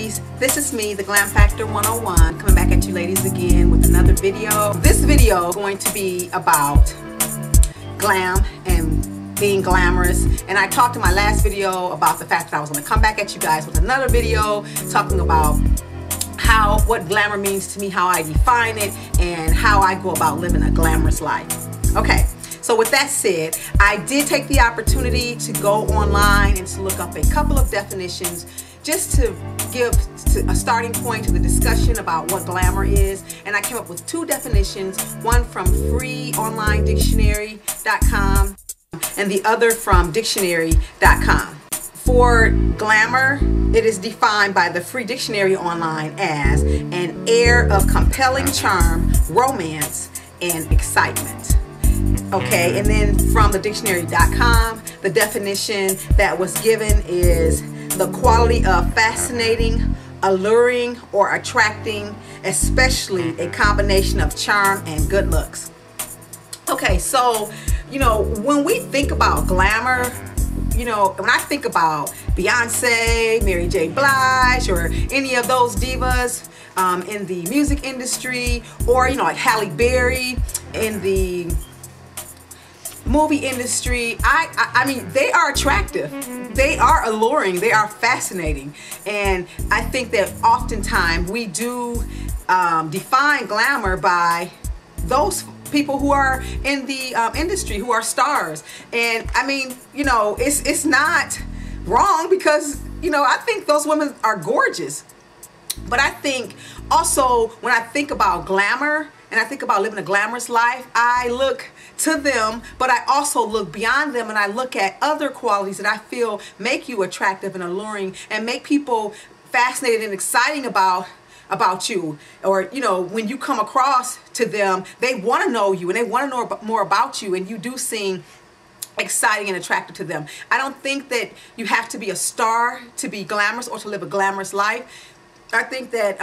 ladies, this is me, the Glam Factor 101, coming back at you ladies again with another video. This video is going to be about glam and being glamorous, and I talked in my last video about the fact that I was going to come back at you guys with another video talking about what glamour means to me, how I define it, and how I go about living a glamorous life. Okay. So with that said, I did take the opportunity to go online and to look up a couple of definitions just to give a starting point to the discussion about what glamour is. And I came up with two definitions, one from freeonlinedictionary.com and the other from dictionary.com. For glamour, it is defined by the Free Dictionary online as an air of compelling charm, romance, and excitement. Okay, and then from the dictionary.com, the definition that was given is the quality of fascinating, alluring, or attracting, especially a combination of charm and good looks. Okay, so, you know, when we think about glamour, you know, when I think about Beyonce, Mary J. Blige, or any of those divas in the music industry, or, you know, like Halle Berry in the movie industry, I mean, they are attractive, they are alluring, they are fascinating, and I think that oftentimes we do define glamour by those people who are in the industry, who are stars. And I mean, you know, it's not wrong, because, you know, I think those women are gorgeous. But I think also when I think about glamour and I think about living a glamorous life, I look to them, but I also look beyond them and I look at other qualities that I feel make you attractive and alluring and make people fascinated and exciting about you. Or, you know, when you come across to them, they want to know you and they want to know more about you, and you do seem exciting and attractive to them. I don't think that you have to be a star to be glamorous or to live a glamorous life. I think that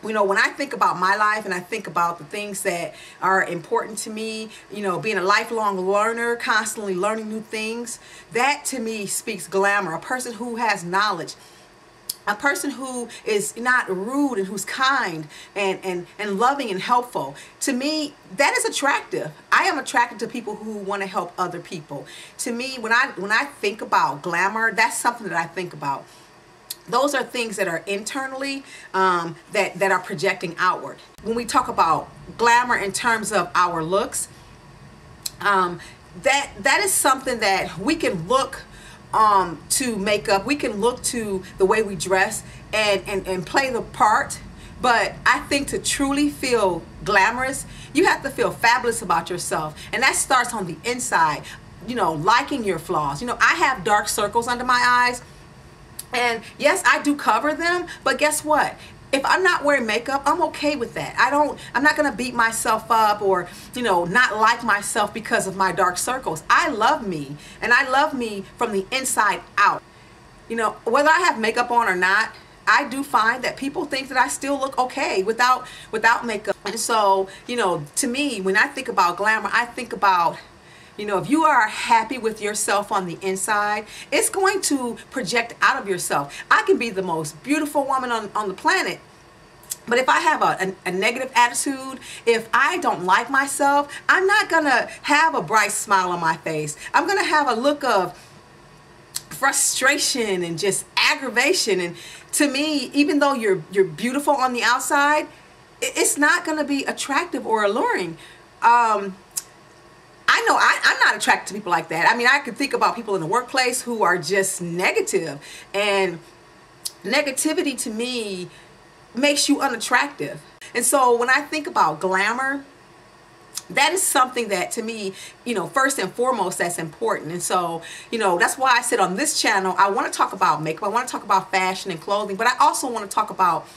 you know, when I think about my life and I think about the things that are important to me, you know, being a lifelong learner, constantly learning new things, that to me speaks glamour. A person who has knowledge, a person who is not rude and who's kind and loving and helpful. To me, that is attractive. I am attracted to people who want to help other people. To me, when I think about glamour, that's something that I think about. Those are things that are internally that are projecting outward. When we talk about glamour in terms of our looks, that is something that we can look to makeup, we can look to the way we dress and play the part. But I think to truly feel glamorous, you have to feel fabulous about yourself, and that starts on the inside. You know, liking your flaws. You know, I have dark circles under my eyes. And yes, I do cover them, but guess what? If I'm not wearing makeup, I'm okay with that. I'm not gonna beat myself up or, you know, not like myself because of my dark circles. I love me, and I love me from the inside out. You know, whether I have makeup on or not, I do find that people think that I still look okay without makeup. And so, you know, to me, when I think about glamour, I think about, you know, if you are happy with yourself on the inside, it's going to project out of yourself. I can be the most beautiful woman on the planet, but if I have a negative attitude, if I don't like myself, I'm not gonna have a bright smile on my face. I'm gonna have a look of frustration and just aggravation. And to me, even though you're beautiful on the outside, it's not gonna be attractive or alluring. I know I'm not attracted to people like that. I mean, I could think about people in the workplace who are just negative, and negativity to me makes you unattractive. And so when I think about glamour, that is something that to me, you know, first and foremost, that's important. And so, you know, that's why I said on this channel, I want to talk about makeup, I want to talk about fashion and clothing, but I also want to talk about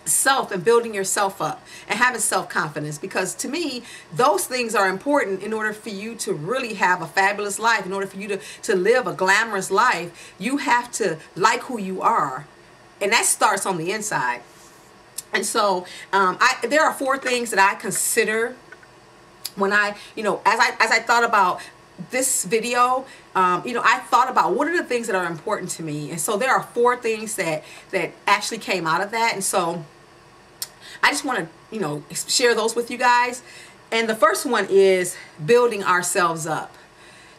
self and building yourself up and having self-confidence, because to me those things are important in order for you to really have a fabulous life. In order for you to live a glamorous life, you have to like who you are, and that starts on the inside. And so there are 4 things that I consider when I, you know, as I thought about this video, you know, I thought about what are the things that are important to me. And so there are 4 things that actually came out of that. And so I just want to, you know, share those with you guys. And the first one is building ourselves up.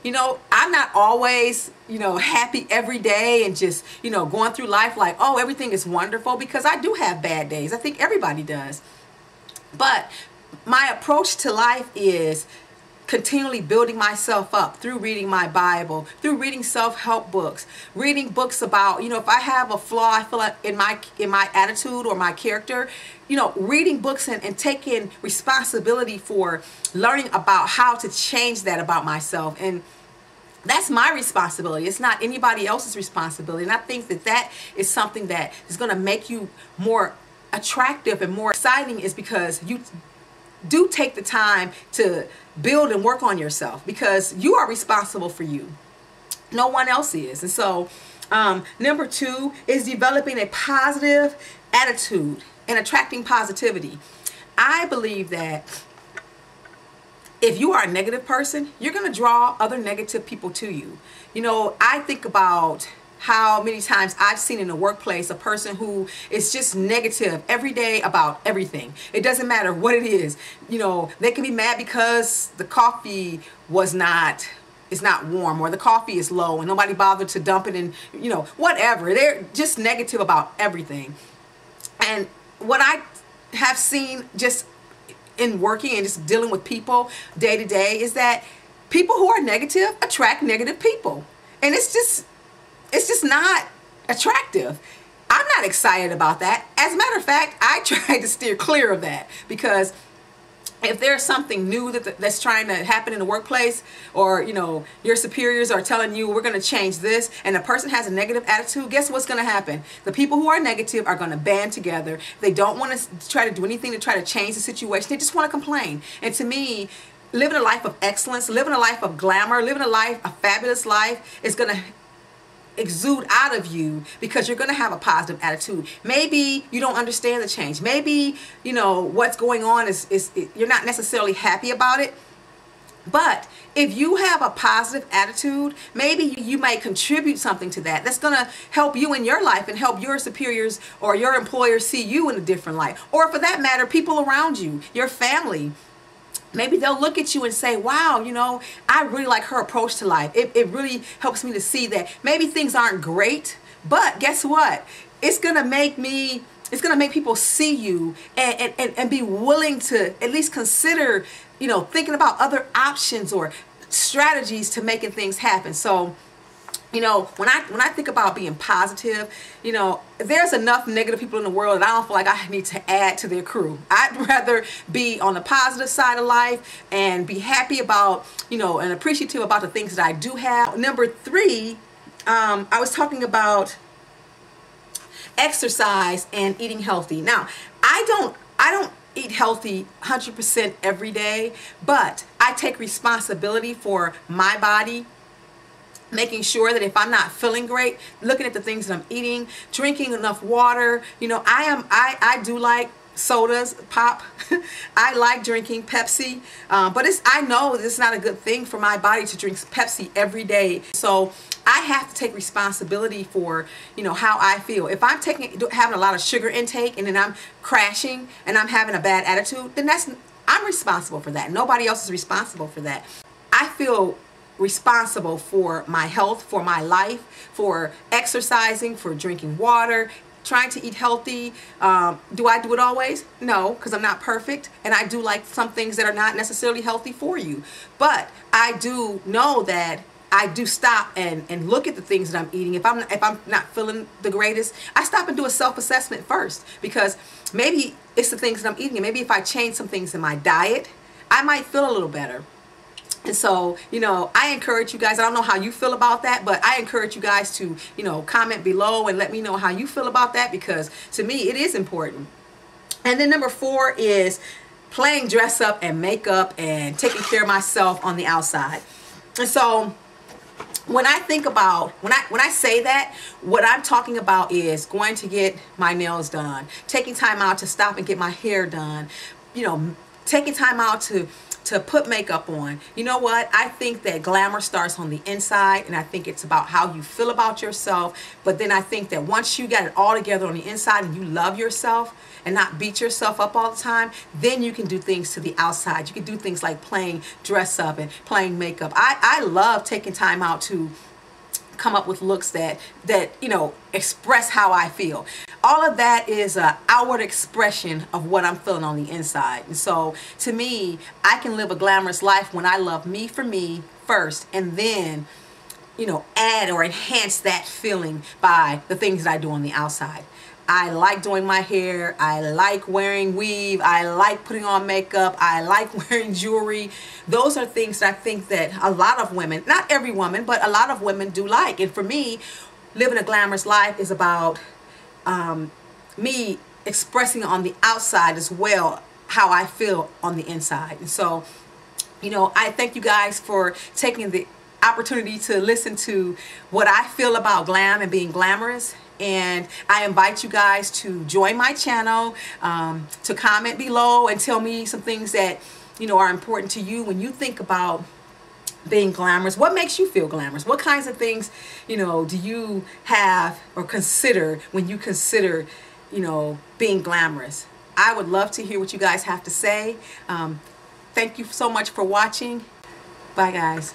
You know, I'm not always, you know, happy every day and just, you know, going through life like, oh, everything is wonderful, because I do have bad days. I think everybody does. But my approach to life is continually building myself up through reading my Bible, through reading self-help books, reading books about, you know, if I have a flaw, I feel like in my attitude or my character, you know, reading books and taking responsibility for learning about how to change that about myself. And that's my responsibility. It's not anybody else's responsibility. And I think that that is something that is going to make you more attractive and more exciting, is because you do take the time to build and work on yourself, because you are responsible for you. No one else is. And so number 2 is developing a positive attitude and attracting positivity. I believe that if you are a negative person, you're going to draw other negative people to you. You know, I think about how many times I've seen in the workplace a person who is just negative every day about everything. It doesn't matter what it is. You know, they can be mad because the coffee is not warm, or the coffee is low and nobody bothered to dump it in, you know, whatever. They're just negative about everything. And what I have seen just in working and just dealing with people day to day is that people who are negative attract negative people. And it's just not attractive. I'm not excited about that. As a matter of fact, I try to steer clear of that, because if there's something new that's trying to happen in the workplace, or, you know, your superiors are telling you we're going to change this, and the person has a negative attitude, guess what's going to happen? The people who are negative are going to band together. They don't want to try to do anything to try to change the situation. They just want to complain. And to me, living a life of excellence, living a life of glamour, living a fabulous life is going to exude out of you, because you're going to have a positive attitude. Maybe you don't understand the change. Maybe, you know, what's going on is you're not necessarily happy about it. But if you have a positive attitude, maybe you might contribute something to that that's going to help you in your life and help your superiors or your employers see you in a different light. Or for that matter, people around you, your family. Maybe they'll look at you and say, wow, you know, I really like her approach to life. It really helps me to see that maybe things aren't great, but guess what? It's going to make people see you and be willing to at least consider, you know, thinking about other options or strategies to making things happen. So, you know, when I think about being positive, you know, there's enough negative people in the world that I don't feel like I need to add to their crew. I'd rather be on the positive side of life and be happy about, you know, and appreciative about the things that I do have. Number 3, I was talking about exercise and eating healthy. Now, I don't eat healthy 100% every day, but I take responsibility for my body, making sure that if I'm not feeling great, looking at the things that I'm eating, drinking enough water. You know, I do like sodas, pop. I like drinking Pepsi, but I know it's not a good thing for my body to drink Pepsi every day. So I have to take responsibility for, you know, how I feel. If I'm having a lot of sugar intake and then I'm crashing and I'm having a bad attitude, then I'm responsible for that. Nobody else is responsible for that. I feel responsible for my health, for my life, for exercising, for drinking water, trying to eat healthy. Do I do it always? No, because I'm not perfect, and I do like some things that are not necessarily healthy for you. But I do know that I do stop and look at the things that I'm eating. If I'm not feeling the greatest, I stop and do a self-assessment first, because maybe it's the things that I'm eating, and maybe if I change some things in my diet, I might feel a little better. And so, you know, I encourage you guys, I don't know how you feel about that, but I encourage you guys to, you know, comment below and let me know how you feel about that, because to me it is important. And then number 4 is playing dress up and makeup and taking care of myself on the outside. And so when I think about, when I say that, what I'm talking about is going to get my nails done, taking time out to stop and get my hair done, you know, taking time out to to put makeup on. You know what? I think that glamour starts on the inside, and I think it's about how you feel about yourself. But then I think that once you got it all together on the inside and you love yourself and not beat yourself up all the time, then you can do things to the outside. You can do things like playing dress up and playing makeup. I love taking time out to come up with looks that you know, express how I feel. All of that is an outward expression of what I'm feeling on the inside. And so to me, I can live a glamorous life when I love me for me first, and then, you know, add or enhance that feeling by the things that I do on the outside. I like doing my hair. I like wearing weave. I like putting on makeup. I like wearing jewelry. Those are things that I think that a lot of women, not every woman, but a lot of women do like. And for me, living a glamorous life is about me expressing on the outside as well how I feel on the inside. And so, you know, I thank you guys for taking the opportunity to listen to what I feel about glam and being glamorous. And I invite you guys to join my channel, to comment below and tell me some things that, you know, are important to you when you think about being glamorous. What makes you feel glamorous? What kinds of things, you know, do you have or consider when you consider, you know, being glamorous? I would love to hear what you guys have to say. Thank you so much for watching. Bye, guys.